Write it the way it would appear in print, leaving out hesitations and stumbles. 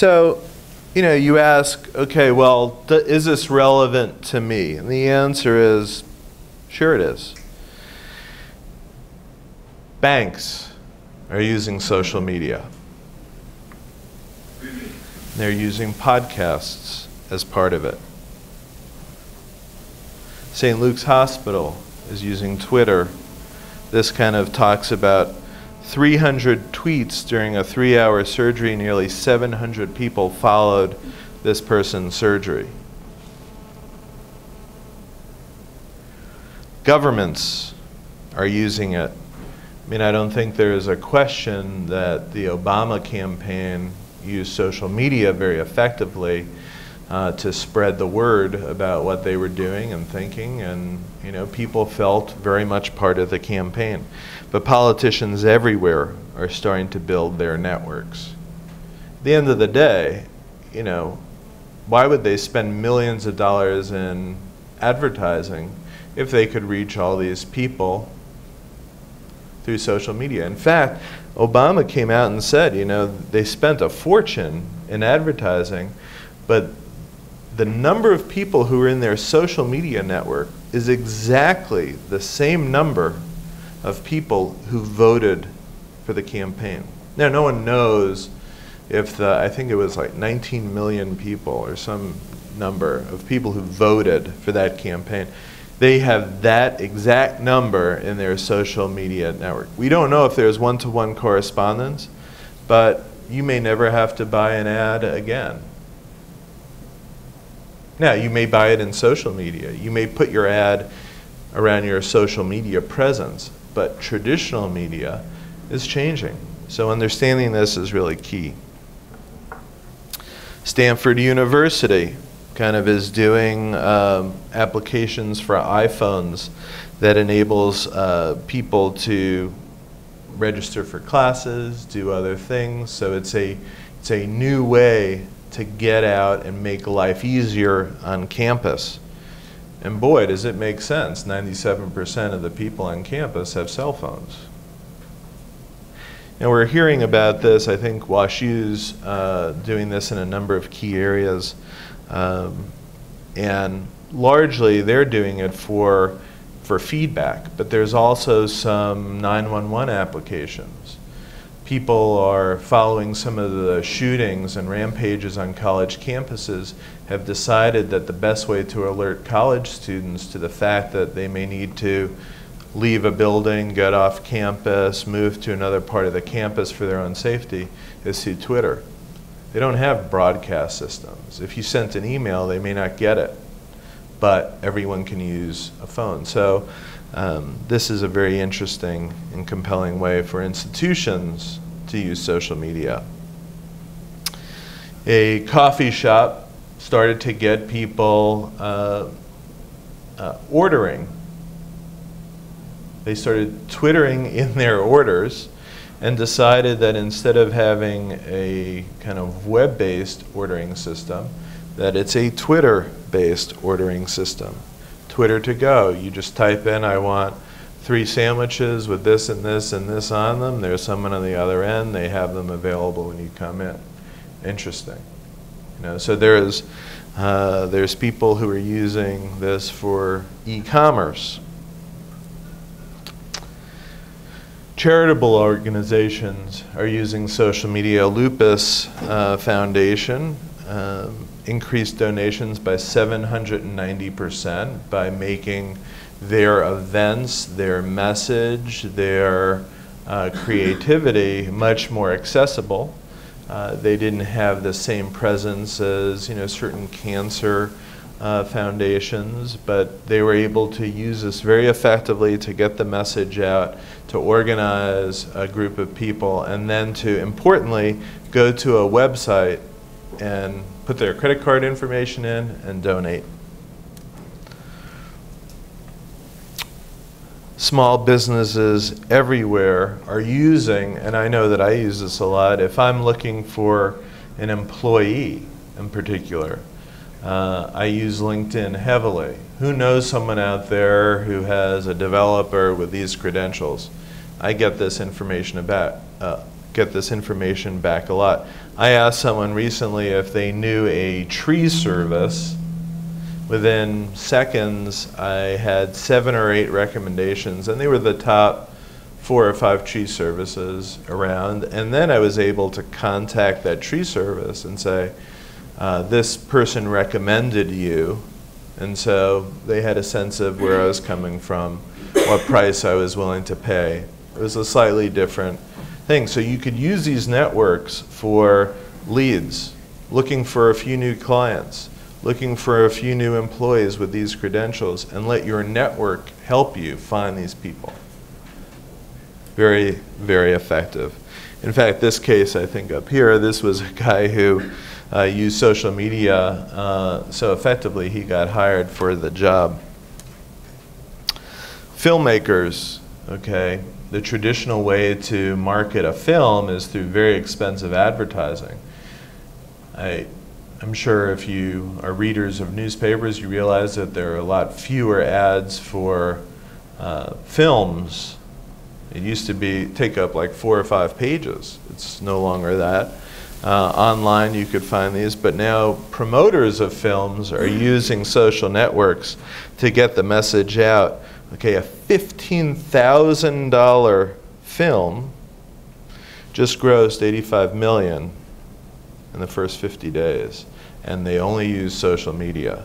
So, you know, you ask, okay, well, is this relevant to me? And the answer is, sure it is. Banks are using social media. They're using podcasts as part of it. St. Luke's Hospital is using Twitter. This kind of talks about 300 tweets during a 3-hour surgery. Nearly 700 people followed this person's surgery. Governments are using it. I mean, I don't think there is a question that the Obama campaign used social media very effectively to spread the word about what they were doing and thinking, and you know, people felt very much part of the campaign. But politicians everywhere are starting to build their networks. At the end of the day, you know, why would they spend millions of dollars in advertising if they could reach all these people through social media? In fact, Obama came out and said, you know, they spent a fortune in advertising, but the number of people who are in their social media network is exactly the same number of people who voted for the campaign. Now, no one knows if I think it was like 19 million people or some number of people who voted for that campaign. They have that exact number in their social media network. We don't know if there's one-to-one correspondence, but you may never have to buy an ad again. Now, you may buy it in social media. You may put your ad around your social media presence, but traditional media is changing. So understanding this is really key. Stanford University kind of is doing applications for iPhones that enables people to register for classes, do other things. So it's a new way to get out and make life easier on campus. And boy, does it make sense. 97% of the people on campus have cell phones. And we're hearing about this. I think WashU's doing this in a number of key areas. And largely they're doing it for feedback, but there's also some 911 applications. People are following some of the shootings and rampages on college campuses, have decided that the best way to alert college students to the fact that they may need to leave a building, get off campus, move to another part of the campus for their own safety is through Twitter. They don't have broadcast systems. If you sent an email, they may not get it, but everyone can use a phone. So this is a very interesting and compelling way for institutions to use social media. A coffee shop started to get people ordering. They started twittering in their orders and decided that instead of having a kind of web-based ordering system, that it's a Twitter-based ordering system. Twitter to go. You just type in, I want 3 sandwiches with this and this and this on them. There's someone on the other end. They have them available when you come in. Interesting. You know, so there's people who are using this for e-commerce. Charitable organizations are using social media. Lupus Foundation increased donations by 790% by making their events, their message, their creativity much more accessible. They didn't have the same presence as certain cancer foundations, but they were able to use this very effectively to get the message out, to organize a group of people, and then to, importantly, go to a website and put their credit card information in and donate. Small businesses everywhere are using, and I know that I use this a lot, if I'm looking for an employee in particular, I use LinkedIn heavily. Who knows someone out there who has a developer with these credentials? I get this information about get this information back a lot. I asked someone recently if they knew a tree service. Within seconds, I had 7 or 8 recommendations, and they were the top 4 or 5 tree services around. And then I was able to contact that tree service and say, this person recommended you. And so they had a sense of where I was coming from, what price I was willing to pay. It was a slightly different thing. So you could use these networks for leads, looking for a few new clients, looking for a few new employees with these credentials, and let your network help you find these people. Very, very effective. In fact, this case, I think up here, this was a guy who used social media so effectively he got hired for the job. Filmmakers, okay, the traditional way to market a film is through very expensive advertising. I'm sure if you are readers of newspapers, you realize that there are a lot fewer ads for films. It used to take up like 4 or 5 pages. It's no longer that. Online you could find these, but now promoters of films are using social networks to get the message out. Okay, a $15,000 film just grossed $85 million in the first 50 days, and they only use social media.